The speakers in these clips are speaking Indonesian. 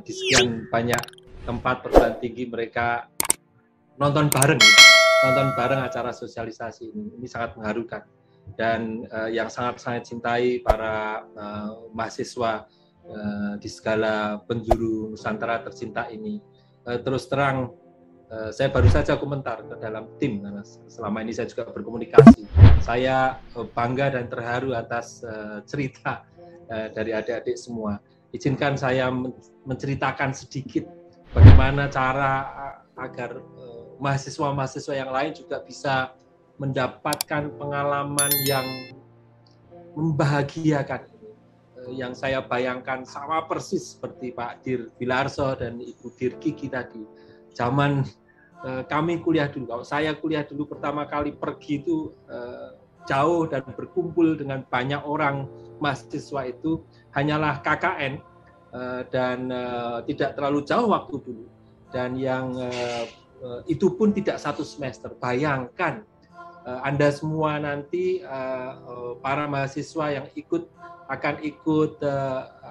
di sekian banyak tempat perguruan tinggi mereka nonton bareng acara sosialisasi ini sangat mengharukan. Dan yang sangat saya cintai para mahasiswa di segala penjuru Nusantara tercinta ini, terus terang saya baru saja komentar ke dalam tim karena selama ini saya juga berkomunikasi. Saya bangga dan terharu atas cerita dari adik-adik semua. Izinkan saya menceritakan sedikit bagaimana cara agar mahasiswa-mahasiswa yang lain juga bisa mendapatkan pengalaman yang membahagiakan. Yang saya bayangkan sama persis seperti Pak Dir Bilarso dan Ibu Dir Kiki tadi. Zaman kami kuliah dulu, kalau saya kuliah dulu pertama kali pergi itu jauh dan berkumpul dengan banyak orang mahasiswa itu hanyalah KKN dan tidak terlalu jauh waktu dulu. Dan yang itu pun tidak satu semester. Bayangkan Anda semua nanti para mahasiswa yang akan ikut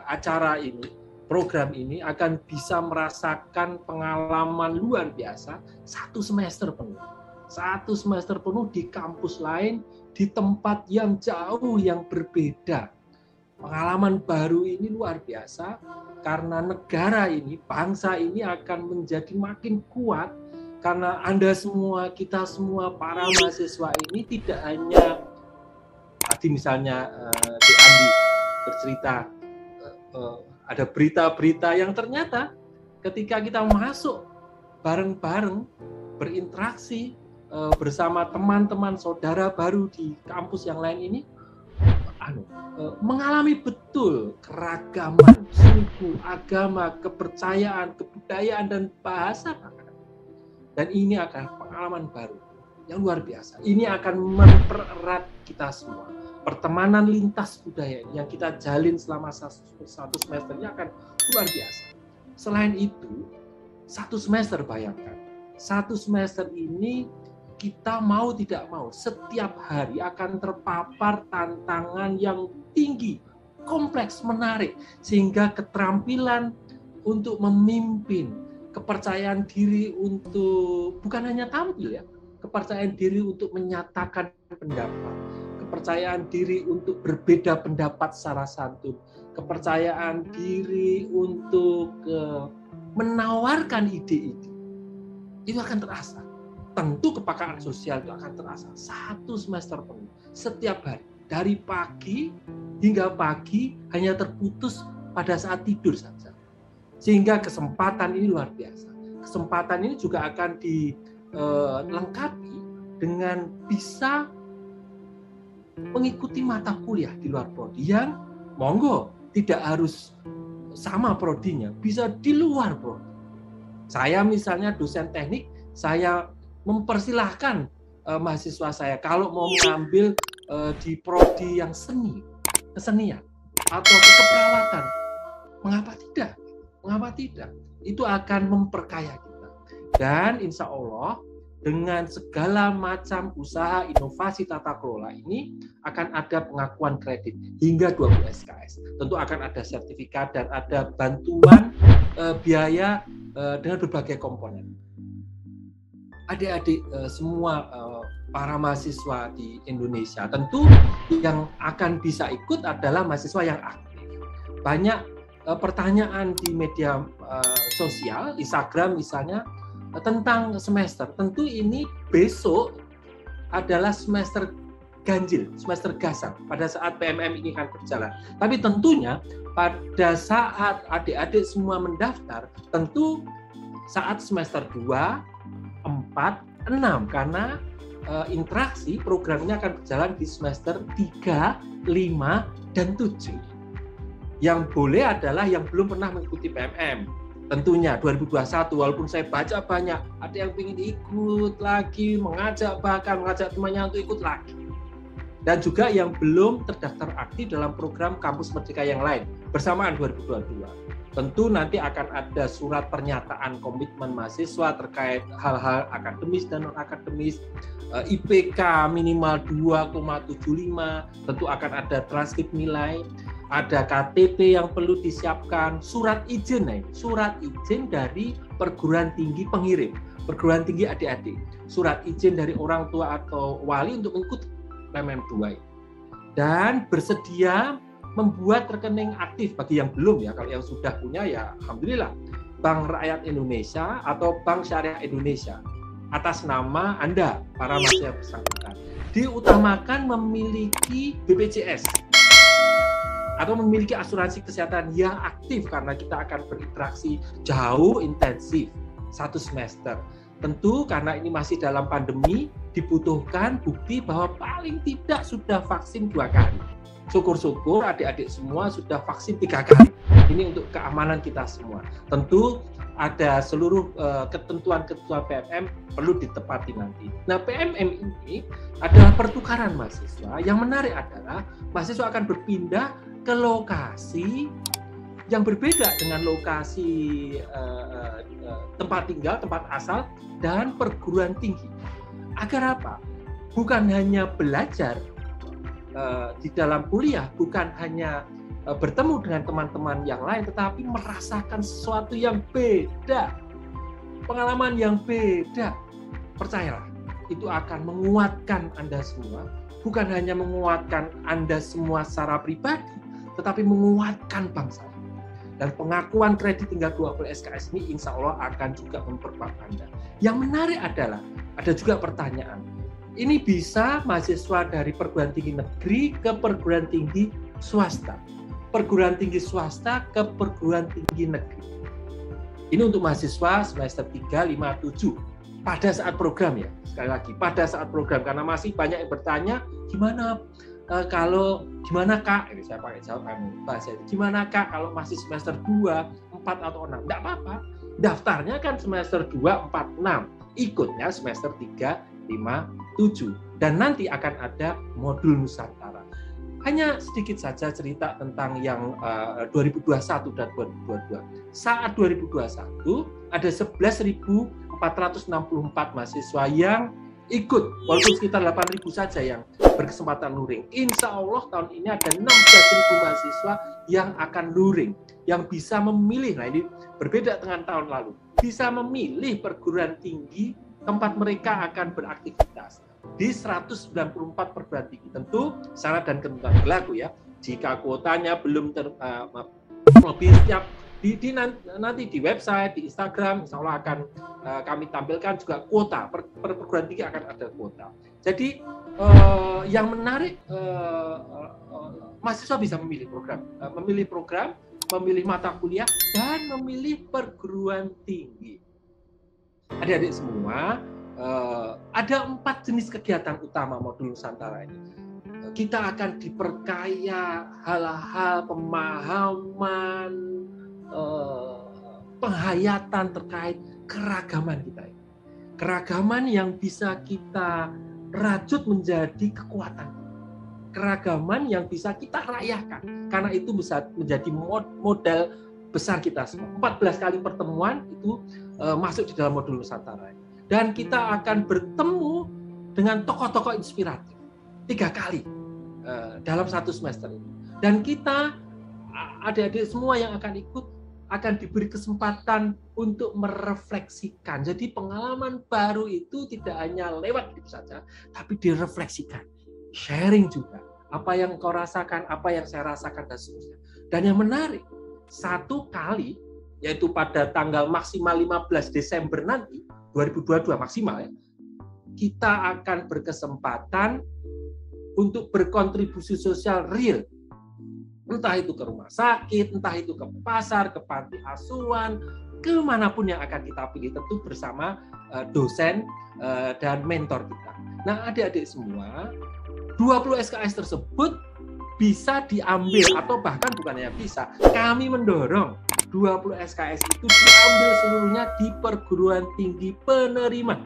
acara ini, program ini akan bisa merasakan pengalaman luar biasa satu semester penuh di kampus lain, di tempat yang jauh yang berbeda. Pengalaman baru ini luar biasa karena negara ini, bangsa ini akan menjadi makin kuat karena Anda semua, kita semua para mahasiswa ini tidak hanya tadi misalnya di Andi bercerita ada berita-berita yang ternyata ketika kita masuk bareng-bareng berinteraksi bersama teman-teman saudara baru di kampus yang lain ini mengalami betul keragaman suku, agama, kepercayaan, kebudayaan dan bahasa. Dan ini akan pengalaman baru yang luar biasa. Ini akan mempererat kita semua. Pertemanan lintas budaya yang kita jalin selama satu semester ini akan luar biasa. Selain itu, satu semester bayangkan. Satu semester ini kita mau tidak mau setiap hari akan terpapar tantangan yang tinggi, kompleks, menarik, sehingga keterampilan untuk memimpin, kepercayaan diri untuk bukan hanya tampil ya, kepercayaan diri untuk menyatakan pendapat, kepercayaan diri untuk berbeda pendapat secara santun, kepercayaan diri untuk menawarkan ide-ide, itu akan terasa. Tentu kepekaan sosial itu akan terasa satu semester penuh, setiap hari, dari pagi hingga pagi hanya terputus pada saat tidur saja. Sehingga kesempatan ini luar biasa. Kesempatan ini juga akan dilengkapi dengan bisa mengikuti mata kuliah di luar prodi yang monggo tidak harus sama prodinya, bisa di luar prodi. Saya misalnya dosen teknik, saya mempersilahkan mahasiswa saya kalau mau mengambil di prodi yang kesenian atau keperawatan, mengapa tidak? Mengapa tidak? Itu akan memperkaya kita. Dan insya Allah dengan segala macam usaha inovasi tata kelola ini akan ada pengakuan kredit hingga 20 SKS. Tentu akan ada sertifikat dan ada bantuan biaya dengan berbagai komponen. Adik-adik semua para mahasiswa di Indonesia, tentu yang akan bisa ikut adalah mahasiswa yang aktif. Banyak pertanyaan di media sosial, Instagram misalnya, tentang semester. Tentu ini besok adalah semester ganjil, semester gasang pada saat PMM ini akan berjalan. Tapi tentunya pada saat adik-adik semua mendaftar, tentu saat semester 2, 4, 6 karena interaksi programnya akan berjalan di semester 3, 5, dan 7. Yang boleh adalah yang belum pernah mengikuti PMM. Tentunya 2021, walaupun saya baca banyak, ada yang ingin ikut lagi, mengajak temannya untuk ikut lagi. Dan juga yang belum terdaftar aktif dalam program Kampus Merdeka yang lain bersamaan 2022. Tentu nanti akan ada surat pernyataan komitmen mahasiswa terkait hal-hal akademis dan non-akademis, IPK minimal 2,75, tentu akan ada transkrip nilai, ada KTP yang perlu disiapkan, surat izin, surat izin dari perguruan tinggi pengirim, perguruan tinggi adik-adik, surat izin dari orang tua atau wali untuk mengikuti PMM2, dan bersedia membuat rekening aktif bagi yang belum ya. Kalau yang sudah punya ya alhamdulillah, Bank Rakyat Indonesia atau Bank Syariah Indonesia atas nama Anda para mahasiswa bersangkutan. Diutamakan memiliki BPJS atau memiliki asuransi kesehatan yang aktif, karena kita akan berinteraksi jauh intensif 1 semester. Tentu karena ini masih dalam pandemi, dibutuhkan bukti bahwa paling tidak sudah vaksin 2 kali. Syukur-syukur adik-adik semua sudah vaksin 3 kali. Ini untuk keamanan kita semua. Tentu ada seluruh ketentuan-ketentuan PMM perlu ditepati nanti. Nah, PMM ini adalah pertukaran mahasiswa. Yang menarik adalah mahasiswa akan berpindah ke lokasi yang berbeda dengan lokasi tempat tinggal, tempat asal, dan perguruan tinggi. Agar apa? Bukan hanya belajar di dalam kuliah, bukan hanya bertemu dengan teman-teman yang lain, tetapi merasakan sesuatu yang beda, pengalaman yang beda. Percayalah, itu akan menguatkan Anda semua, bukan hanya menguatkan Anda semua secara pribadi, tetapi menguatkan bangsa. Dan pengakuan kredit tinggal 20 SKS ini insya Allah akan juga memperkuat Anda. Yang menarik adalah, ada juga pertanyaan, ini bisa mahasiswa dari perguruan tinggi negeri ke perguruan tinggi swasta, perguruan tinggi swasta ke perguruan tinggi negeri. Ini untuk mahasiswa semester 3, 5, 7 pada saat program ya, sekali lagi pada saat program, karena masih banyak yang bertanya gimana gimana Kak, ini saya pakai jawab bahasa itu, gimana Kak kalau masih semester 2, 4 atau 6, enggak apa-apa, daftarnya kan semester 2, 4, 6, ikutnya semester 3, 5, 7, dan nanti akan ada modul Nusantara. Hanya sedikit saja cerita tentang yang 2021 dan 2022. Saat 2021 ada 11.464 mahasiswa yang ikut, walaupun sekitar 8.000 saja yang berkesempatan luring. Insya Allah tahun ini ada 16.000 mahasiswa yang akan luring, yang bisa memilih. Nah, ini berbeda dengan tahun lalu, bisa memilih perguruan tinggi tempat mereka akan beraktivitas di 194 perguruan tinggi. Tentu syarat dan ketentuan berlaku ya. Jika kuotanya belum lebih siap, nanti di website, di Instagram, insya Allah akan kami tampilkan juga kuota, per perguruan tinggi akan ada kuota. Jadi yang menarik, mahasiswa bisa memilih program, memilih mata kuliah, dan memilih perguruan tinggi. Adik-adik semua, ada 4 jenis kegiatan utama modul Nusantara ini. Kita akan diperkaya hal-hal pemahaman, penghayatan terkait keragaman kita ini. Keragaman yang bisa kita rajut menjadi kekuatan. Keragaman yang bisa kita rayakan. Karena itu bisa menjadi modal besar kita semua. 14 kali pertemuan itu masuk di dalam modul Nusantara. Dan kita akan bertemu dengan tokoh-tokoh inspiratif 3 kali dalam 1 semester ini. Dan kita, adik-adik semua yang akan ikut, akan diberi kesempatan untuk merefleksikan. Jadi pengalaman baru itu tidak hanya lewat itu saja, tapi direfleksikan, sharing juga. Apa yang kau rasakan, apa yang saya rasakan, dan seterusnya. Dan yang menarik, 1 kali, yaitu pada tanggal maksimal 15 Desember nanti, 2022 maksimal ya, kita akan berkesempatan untuk berkontribusi sosial real. Entah itu ke rumah sakit, entah itu ke pasar, ke panti asuhan, kemanapun yang akan kita pilih, tentu bersama dosen dan mentor kita. Nah, adik-adik semua, 20 SKS tersebut bisa diambil, atau bahkan bukan hanya bisa, kami mendorong 20 SKS itu diambil seluruhnya di perguruan tinggi penerima,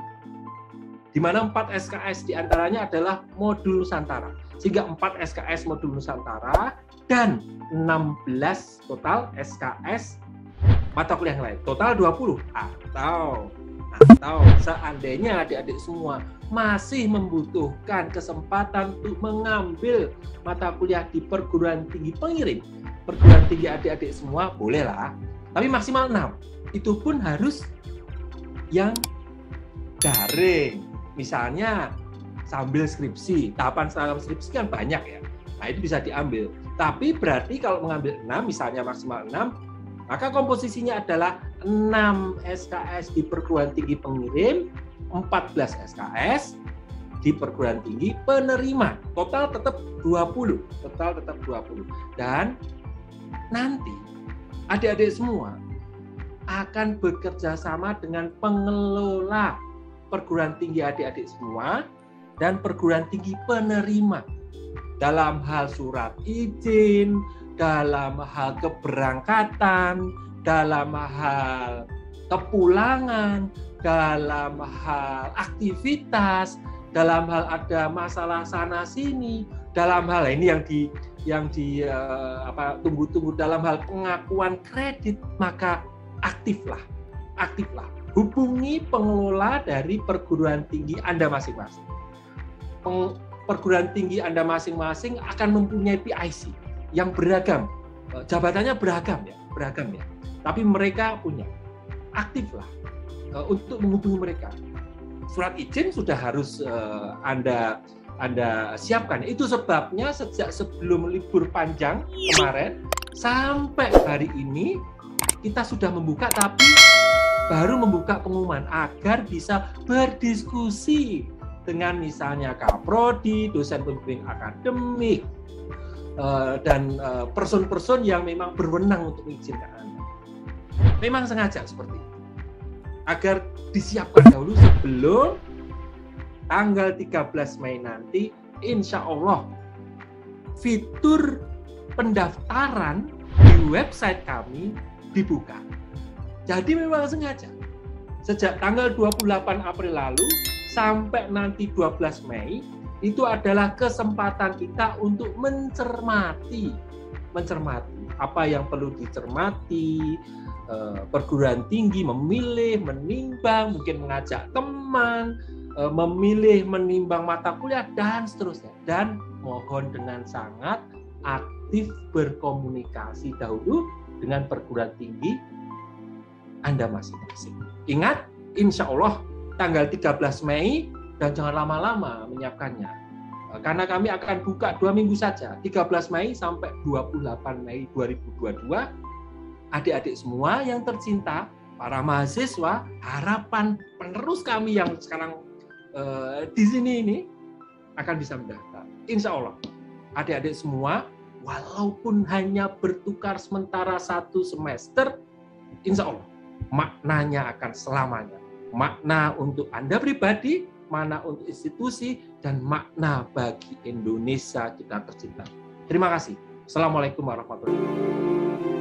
di mana 4 SKS diantaranya adalah modul Nusantara, sehingga 4 SKS modul Nusantara dan 16 total SKS mata kuliah yang lain, total 20, atau Atau seandainya adik-adik semua masih membutuhkan kesempatan untuk mengambil mata kuliah di perguruan tinggi pengirim, perguruan tinggi adik-adik semua bolehlah, tapi maksimal 6. Itu pun harus yang daring. Misalnya sambil skripsi, tahapan skripsi kan banyak ya. Nah, itu bisa diambil. Tapi berarti kalau mengambil 6, misalnya maksimal 6, maka komposisinya adalah 6 SKS di perguruan tinggi pengirim, 14 SKS di perguruan tinggi penerima. Total tetap 20. Dan nanti adik-adik semua akan bekerja sama dengan pengelola perguruan tinggi adik-adik semua dan perguruan tinggi penerima dalam hal surat izin, dalam hal keberangkatan, dalam hal kepulangan, dalam hal aktivitas, dalam hal ada masalah sana sini, dalam hal ini yang tunggu-tunggu dalam hal pengakuan kredit, maka aktiflah. Hubungi pengelola dari perguruan tinggi Anda masing-masing. Perguruan tinggi Anda masing-masing akan mempunyai PIC yang beragam, jabatannya beragam ya. Tapi mereka punya, aktiflah untuk menghubungi mereka. Surat izin sudah harus Anda siapkan. Itu sebabnya sejak sebelum libur panjang kemarin sampai hari ini kita sudah membuka, tapi baru membuka pengumuman agar bisa berdiskusi dengan misalnya Kaprodi, dosen pembimbing akademik, dan person-person yang memang berwenang untuk mengizinkan Anda. Memang sengaja seperti itu, agar disiapkan dahulu sebelum tanggal 13 Mei nanti, insya Allah fitur pendaftaran di website kami dibuka. Jadi memang sengaja sejak tanggal 28 April lalu sampai nanti 12 Mei itu adalah kesempatan kita untuk mencermati apa yang perlu dicermati. Perguruan tinggi memilih, menimbang, mungkin mengajak teman, memilih, menimbang mata kuliah, dan seterusnya. Dan mohon dengan sangat aktif berkomunikasi dahulu dengan perguruan tinggi Anda masing-masing. Ingat, insya Allah tanggal 13 Mei, dan jangan lama-lama menyiapkannya. Karena kami akan buka 2 minggu saja, 13 Mei sampai 28 Mei 2022. Adik-adik semua yang tercinta, para mahasiswa, harapan penerus kami yang sekarang di sini ini akan bisa mendaftar. Insya Allah, adik-adik semua, walaupun hanya bertukar sementara 1 semester, insya Allah, maknanya akan selamanya. Makna untuk Anda pribadi, makna untuk institusi, dan makna bagi Indonesia kita tercinta. Terima kasih. Assalamualaikum warahmatullahi wabarakatuh.